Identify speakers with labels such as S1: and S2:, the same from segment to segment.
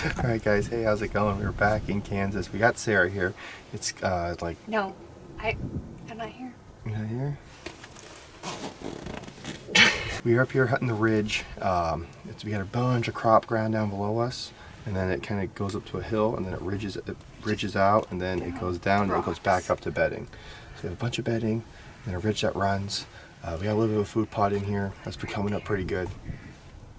S1: Alright guys, hey, how's it going? We're back in Kansas. We got Sarah here. It's like...
S2: No, I'm not here.
S1: You're not here? We were up here hunting the ridge. We got a bunch of crop ground down below us, and then it kind of goes up to a hill, and then it ridges out, and then it goes down, and it goes back up to bedding. So we have a bunch of bedding, and a ridge that runs. We got a little bit of a food plot in here that's been coming up pretty good.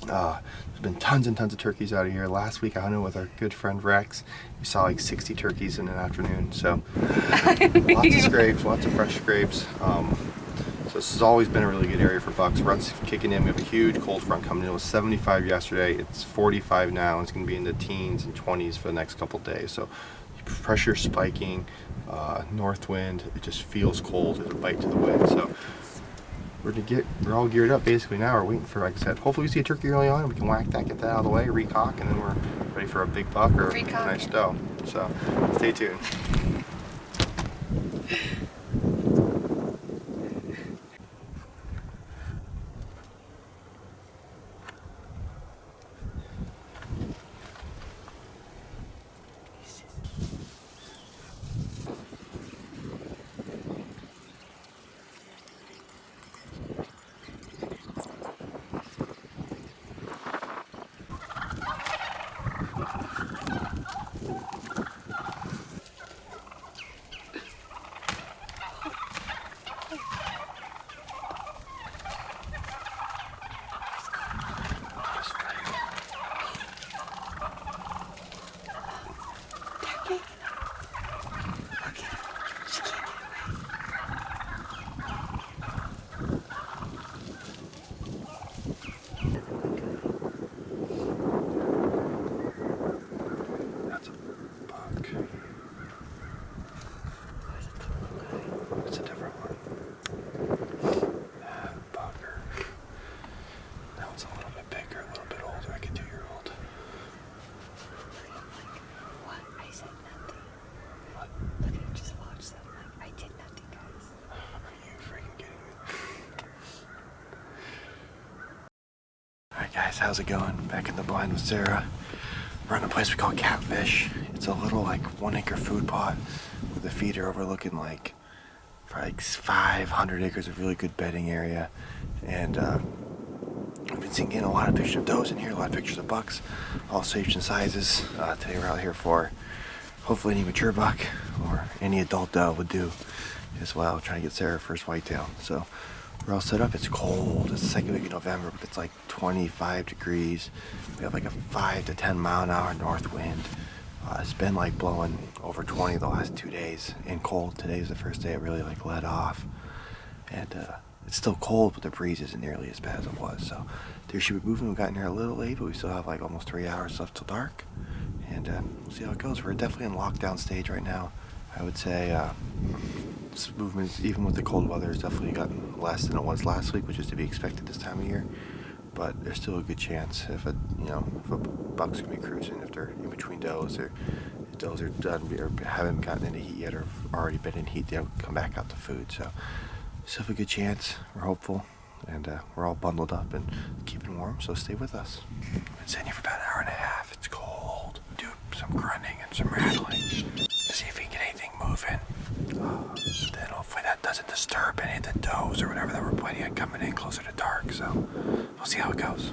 S1: There's been tons and tons of turkeys out of here. Last week I hunted with our good friend Rex. We saw like 60 turkeys in an afternoon. So lots of scrapes, lots of fresh scrapes. So this has always been a really good area for bucks. Run's kicking in. We have a huge cold front coming in. It was 75 yesterday. It's 45 now. It's going to be in the teens and 20s for the next couple days. So pressure spiking, north wind. It just feels cold. It'll bite to the wind. So we're all geared up basically now. We're waiting for, like I said, hopefully we see a turkey early on and we can whack that, get that out of the way, recock, and then we're ready for a big buck or a nice doe. So stay tuned. It's a different one. Bugger. That one's a little bit bigger, a little bit older, like a 2-year-old.
S2: What? I said nothing.
S1: What?
S2: Look at it, just watch them. Like, I did nothing, guys.
S1: Are you freaking kidding me? Alright guys, how's it going? Back in the blind with Sarah. We're in a place we call Catfish. It's a little like 1-acre food plot with a feeder overlooking like 500 acres of really good bedding area. And we've been seeing a lot of pictures of does in here, a lot of pictures of bucks, all shapes and sizes. Today we're out here for hopefully any mature buck or any adult doe would do as well, trying to get Sarah her first whitetail. So we're all set up. It's cold. It's the second week of November, but it's like 25 degrees. We have like a 5 to 10 mile an hour north wind. It's been like blowing over 20 the last 2 days and cold. Today's the first day it really like let off. And it's still cold, but the breeze isn't nearly as bad as it was. So deer should be moving. We got in here a little late, but we still have like almost 3 hours left till dark. And we'll see how it goes. We're definitely in lockdown stage right now. I would say movements, even with the cold weather, has definitely gotten less than it was last week, which is to be expected this time of year. But there's still a good chance if a buck's gonna be cruising, if they're in between does, or if does are done or haven't gotten into heat yet, or have already been in heat, they'll come back out to food. So still have a good chance. We're hopeful, and we're all bundled up and keeping warm. So stay with us. We've been sitting here for about an hour and a half. It's cold. Do some grunting and some rattling to see if we can get anything moving. Then hopefully that doesn't disturb any of the does or whatever that we're planning on coming in closer to dark. So we'll see how it goes.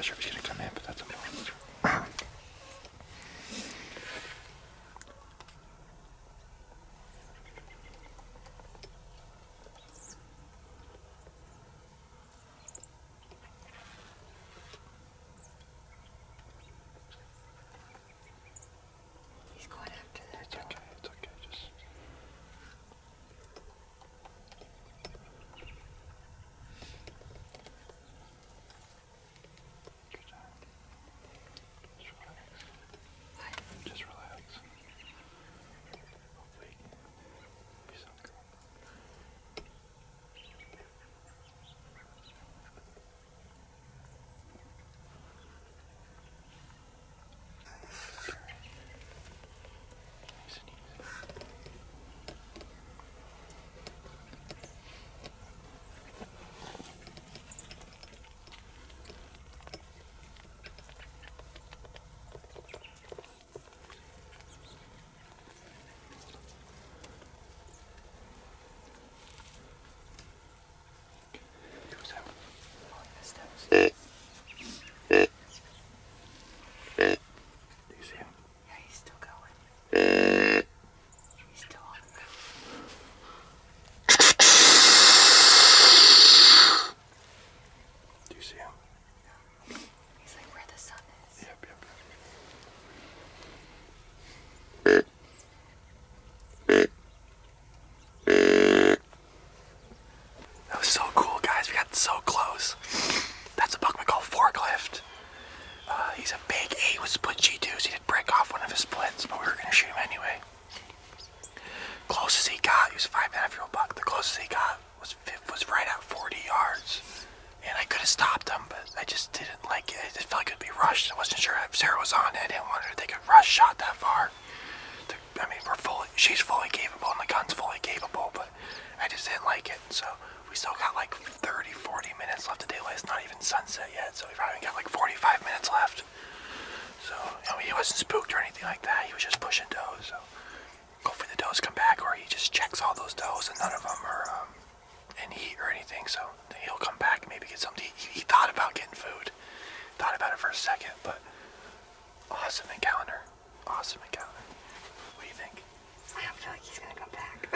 S1: not sure if he's gonna come in, but that's okay.
S2: He's going after that.
S1: It's okay. It's okay. Just. Good job. Just relax. Just relax. Hopefully, be so good. Nice and easy. Who's that? Do you see him?
S2: Yeah, he's still going. He's still on the move.
S1: Do you see him?
S2: He's like where the sun is.
S1: Yep. That was so cool, guys. We got so close. That's a buck we call Forklift. He's a big 8 with split G2s. He did break off one of his splits, but we were going to shoot him anyway. Closest he got, he was a 5.5-year-old buck. The closest he got was right at 40 yards. And I could have stopped him, but I just didn't like it. I just felt like it would be rushed. I wasn't sure if Sarah was on it. I didn't want her to take a rush shot that far. I mean, she's fully capable and the gun's fully capable, but I just didn't like it. So we still got like 30, 40 minutes left of daylight. It's not even sunset yet, so we probably got like 45 minutes left. So, he wasn't spooked or anything like that. He was just pushing does. So hopefully the does come back, or he just checks all those does and none of them are in heat or anything. So he'll come back and maybe get something to eat. He thought about getting food. Thought about it for a second, but awesome encounter. Awesome encounter. What do you think?
S2: I don't feel like he's gonna come back.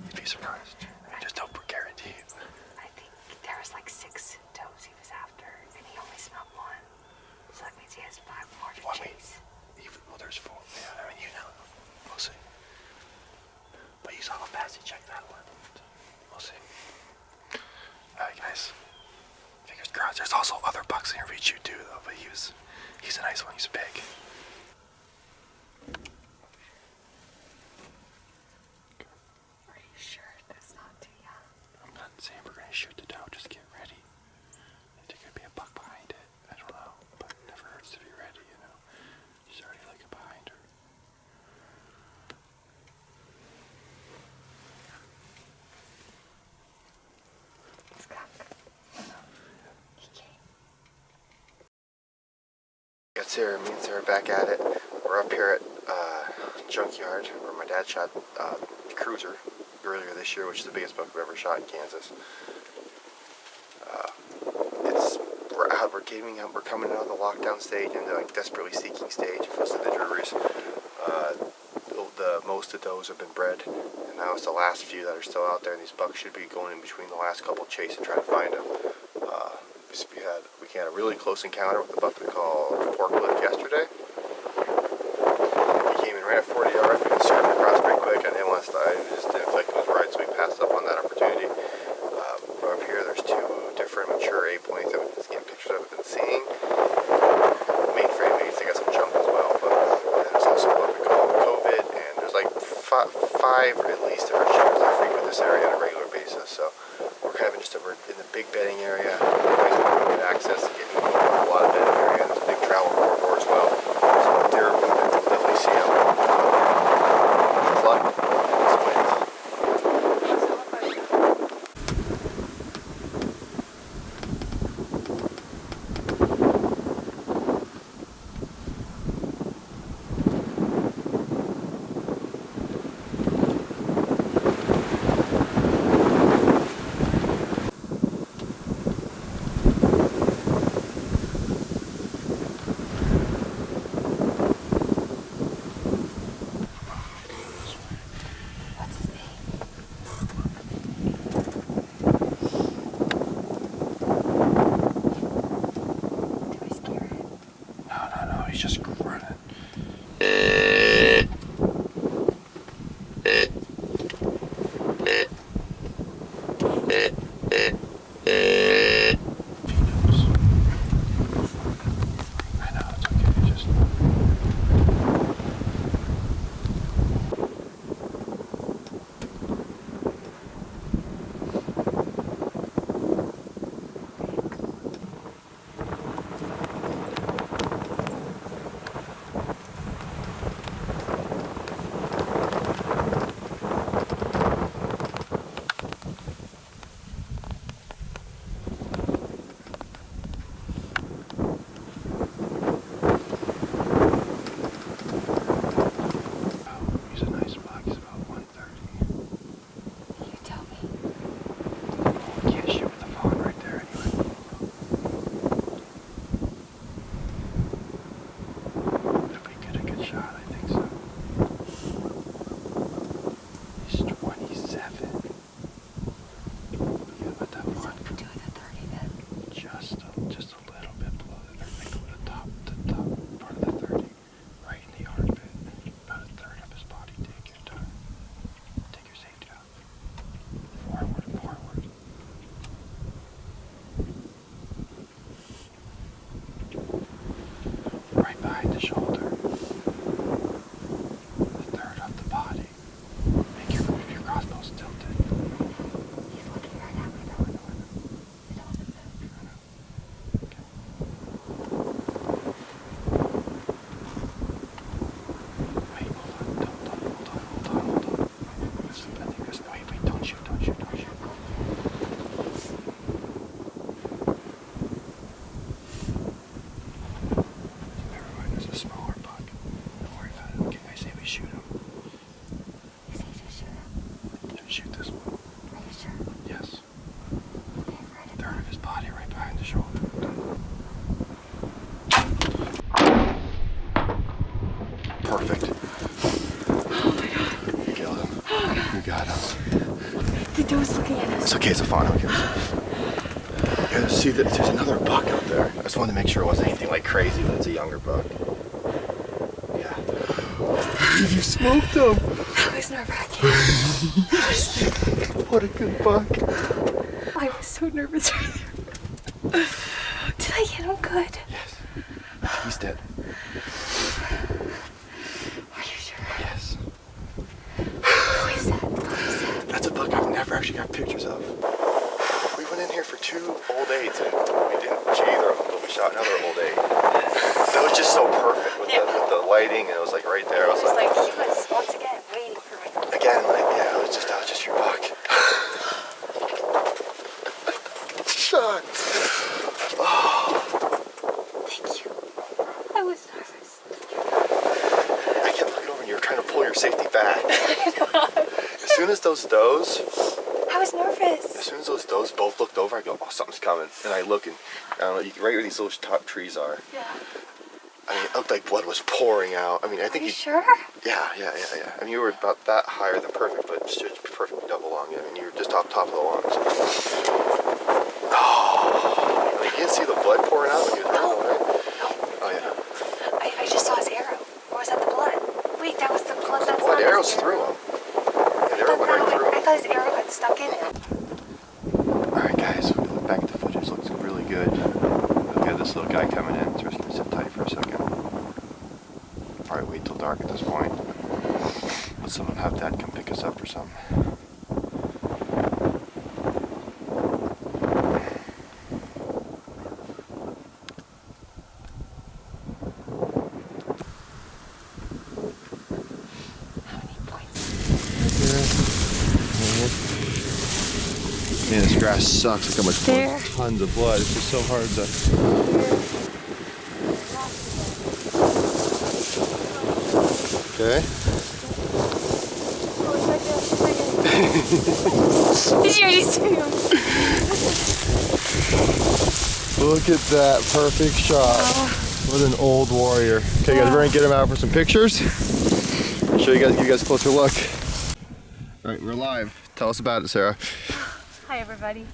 S1: You'd be surprised. I just don't guarantee you.
S2: I think there was like 6 does he was after, and he only smelled 1. So that means he has 5 more to chase.
S1: Well, there's 4. Yeah, I mean, we'll see. But you saw how fast he checked that one. We'll see. Alright, guys. Fingers crossed. There's also other bucks in here we shoot too, though. But he's a nice one. He's big.
S2: Are you sure that's not too young?
S1: I'm not saying we're gonna shoot the doe. Just get ready. There could be a buck behind it. I don't know, but it never hurts to be ready. She's already looking behind her.
S2: He's coming. He came.
S1: Got Sarah, me and Sarah back at it. We're up here at Junkyard where my dad shot Cruiser earlier this year, which is the biggest buck we've ever shot in Kansas. We're out, we're giving up, we're coming out of the lockdown stage and the desperately seeking stage for most of the druries. Most of those have been bred, and now it's the last few that are still out there, and these bucks should be going in between the last couple chases and trying to find them. We had a really close encounter with the buck we call Forklift yesterday. He came in right at 40 yards. We just started across pretty quick. I didn't want to start. I just didn't feel like it was right, so we passed up on that opportunity. Up here, there's 2 different mature A points that we've been seeing pictures of and seeing. Main frame mates, they got some jump as well, but there's also what we call COVID, and there's like 5 at least different shooters that frequent this area on a regular basis. So we're kind of we're in the big bedding area. Good access to getting a lot of bedding area, and there's a big travel corridor as well. So up there, we'll definitely see them. It's luck. It's winds.
S2: Joe's looking at us.
S1: It's okay, it's a fawn. Okay. You guys see that there's another buck out there. I just wanted to make sure it wasn't anything like crazy, but it's a younger buck. Yeah. You smoked him.
S2: That was nerve-wracking.
S1: What a good buck.
S2: I was so nervous right there. Did I hit him good?
S1: Yes. He's dead.
S2: Are you sure?
S1: Yes.
S2: Who is that? Who is that?
S1: That's a buck I've never actually got pictures of. We went in here for 2 old eights and we didn't shoot either of them, but we shot another old eight. That was just so perfect with the lighting, and it was like right there. I was like,
S2: He was once again waiting for me.
S1: again, like, yeah, that was just your buck. Shot.
S2: Thank you. I was nervous.
S1: I kept looking over and you were trying to pull your safety back. As soon as those does,
S2: I was nervous.
S1: as soon as those does both looked over, I go, oh, something's coming. And I look, and I don't know, right where these little top trees are.
S2: Yeah.
S1: I mean, it looked like blood was pouring out. I mean, I think
S2: Are you sure?
S1: Yeah. I mean, you were about that higher than perfect, but just perfectly double lung. I mean, you were just top of the lungs. Oh, I mean, you didn't see the blood pouring out when you was running, right? Oh, yeah.
S2: I just saw his arrow. Or was that the blood? Wait, that was the blood. That's
S1: Blood
S2: not
S1: arrows
S2: his
S1: through
S2: arrow.
S1: him. The arrow went right through
S2: I
S1: him.
S2: thought his arrow had stuck in him.
S1: Alright, guys, we look back at the footage. Looks really good. Look at this little guy coming in, so we're just going to sit tight for a second. Probably wait till dark at this point. Let someone have Dad come pick us up or something.
S2: How many points?
S1: Man, this grass sucks. Look how much
S2: There.
S1: blood. Tons of blood. It's just so hard to... Okay.
S2: Did you see him?
S1: Look at that perfect shot. What an old warrior. Okay, guys, we're gonna get him out for some pictures. Show you guys, give you guys a closer look. All right, we're live. Tell us about it, Sarah.
S2: Hi everybody.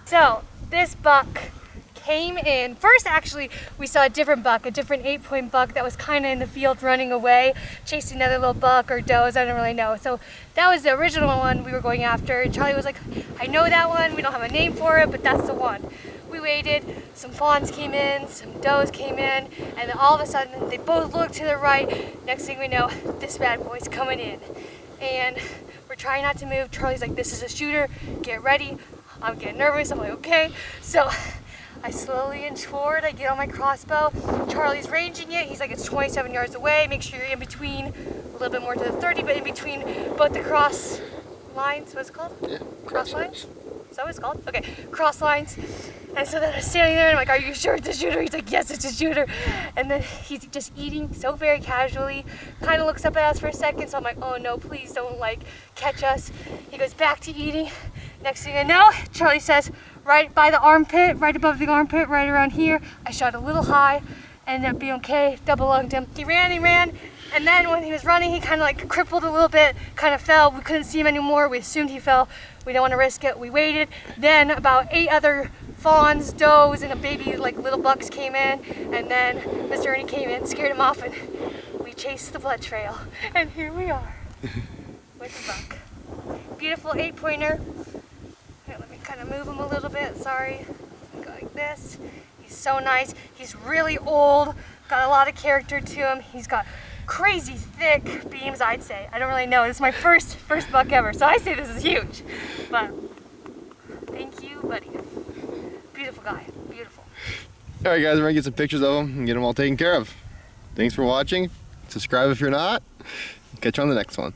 S2: So this buck came in. First actually we saw a different buck, a different 8-point buck that was kind of in the field running away, chasing another little buck or does, I don't really know. So that was the original one we were going after. And Charlie was like, I know that one, we don't have a name for it, but that's the one. We waited, some fawns came in, some does came in, and then all of a sudden they both looked to the right. Next thing we know, this bad boy's coming in. And we're trying not to move. Charlie's like, this is a shooter, get ready. I'm getting nervous, I'm like, okay. So I slowly inch forward, I get on my crossbow. Charlie's ranging it, he's like, it's 27 yards away. Make sure you're in between, a little bit more to the 30, but in between both the cross lines, what's it called?
S1: Yeah,
S2: Cross lines? Is that what it's called? Okay, cross lines. And so then I'm standing there and I'm like, are you sure it's a shooter? He's like, yes, it's a shooter. And then he's just eating so very casually, kind of looks up at us for a second. So I'm like, oh no, please don't like catch us. He goes back to eating. Next thing I know, Charlie says, right by the armpit, right above the armpit, right around here. I shot a little high, ended up being okay, double lunged him. He ran, and then when he was running, he kind of like crippled a little bit, kind of fell. We couldn't see him anymore. We assumed he fell. We didn't want to risk it. We waited. Then about 8 other fawns, does, and a baby, like little bucks came in, and then Mr. Ernie came in, scared him off, and we chased the blood trail. And here we are with the buck. Beautiful 8-pointer. Here, let me kind of move him a little bit, sorry. Go like this. He's so nice. He's really old, got a lot of character to him. He's got crazy thick beams, I'd say. I don't really know. This is my first buck ever, so I say this is huge. But thank you, buddy. Beautiful guy, beautiful.
S1: All right, guys, we're gonna get some pictures of them and get them all taken care of. Thanks for watching. Subscribe if you're not. Catch you on the next one.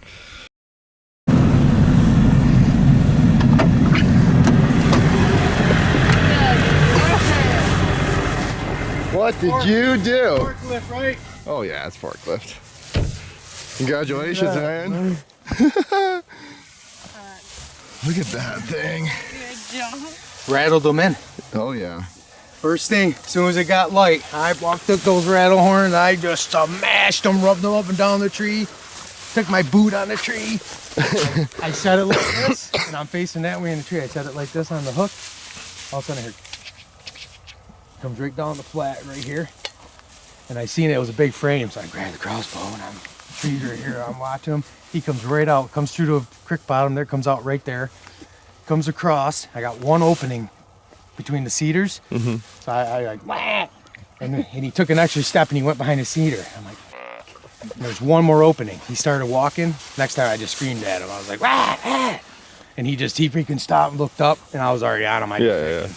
S1: What did you do?
S3: Forklift, right?
S1: Oh yeah, it's forklift. Congratulations, man. Look at that thing.
S3: Rattled them in.
S1: Oh yeah.
S3: First thing, as soon as it got light, I took those rattle horns, I just smashed them, rubbed them up and down the tree. took my boot on the tree. I set it like this, and I'm facing that way in the tree. I set it like this on the hook. All of a sudden I heard, comes right down the flat right here. And I seen it was a big frame, so I grabbed the crossbow and I'm trees right here. I'm watching him. He comes right out, comes through to a creek bottom there, comes out right there, comes across. I got one opening between the cedars. So I like, wah! And he took an extra step and he went behind the cedar. I'm like, there's one more opening. He started walking. Next time I just screamed at him. I was like, wah! Ah! And he freaking stopped and looked up, and I was already on him. I
S4: Yeah.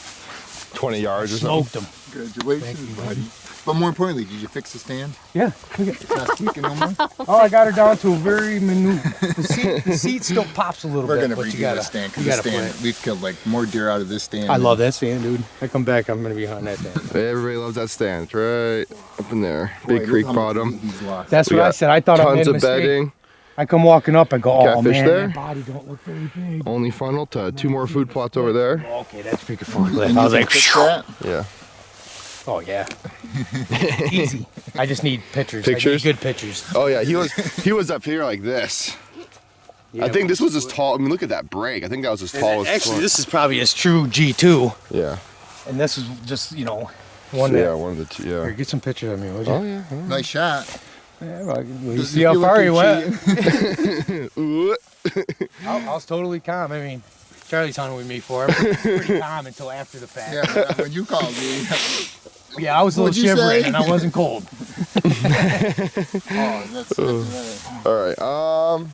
S4: 20 yards or something.
S3: smoked him.
S5: Congratulations, buddy. But more importantly, did you fix the stand?
S3: Yeah.
S5: It's not squeaking no more?
S3: Oh, I got her down to a very minute. The seat still pops a little
S5: We're
S3: bit.
S5: gonna
S3: but
S5: redo
S3: you gotta,
S5: this stand,
S3: you
S5: because this
S3: gotta
S5: stand, we've killed like more deer out of this stand.
S3: I love that stand, dude. I come back, I'm gonna be hunting that stand.
S4: Everybody loves that stand. It's right up in there.
S5: Boy,
S4: Big
S5: look
S4: creek
S5: how much
S4: bottom.
S5: meat he's lost.
S3: That's
S4: We
S3: what I
S4: got
S3: said. I thought I made
S4: Tons
S3: a
S4: of
S3: mistake.
S4: bedding.
S3: I come walking up, I go, oh
S4: Catfish
S3: man,
S4: there.
S3: that body don't look very big.
S4: Only funnel to 2 more food plots over there.
S3: Okay, that's freaking far
S5: And
S3: left.
S5: you
S3: I was
S5: can
S3: like,
S5: fix
S3: phew.
S5: that?
S4: Yeah.
S3: Oh yeah, easy. I just need pictures.
S4: Pictures?
S3: I need good pictures.
S4: Oh yeah, he was up here like this. I think this was his tall. I mean, look at that break. I think that was his tallest.
S3: Actually, this is probably his true G2,
S4: Yeah.
S3: and this is just one
S4: So,
S3: that.
S4: yeah, one of the two.
S3: Here,
S4: Yeah.
S3: get some pictures of me, would you?
S4: Oh yeah.
S5: Nice shot.
S3: Yeah, well, you
S5: Does
S3: see
S5: it
S3: how
S5: feel
S3: far
S5: like
S3: he
S5: you're
S3: went.
S5: cheating?
S4: Ooh.
S3: I was totally calm. I mean, Charlie's hunting with me for it. Pretty calm until after the fact.
S5: Yeah, but when you called me.
S3: Yeah, I was a little
S5: What'd you
S3: shivering
S5: say?
S3: and I wasn't cold.
S5: Oh, that's
S4: All right.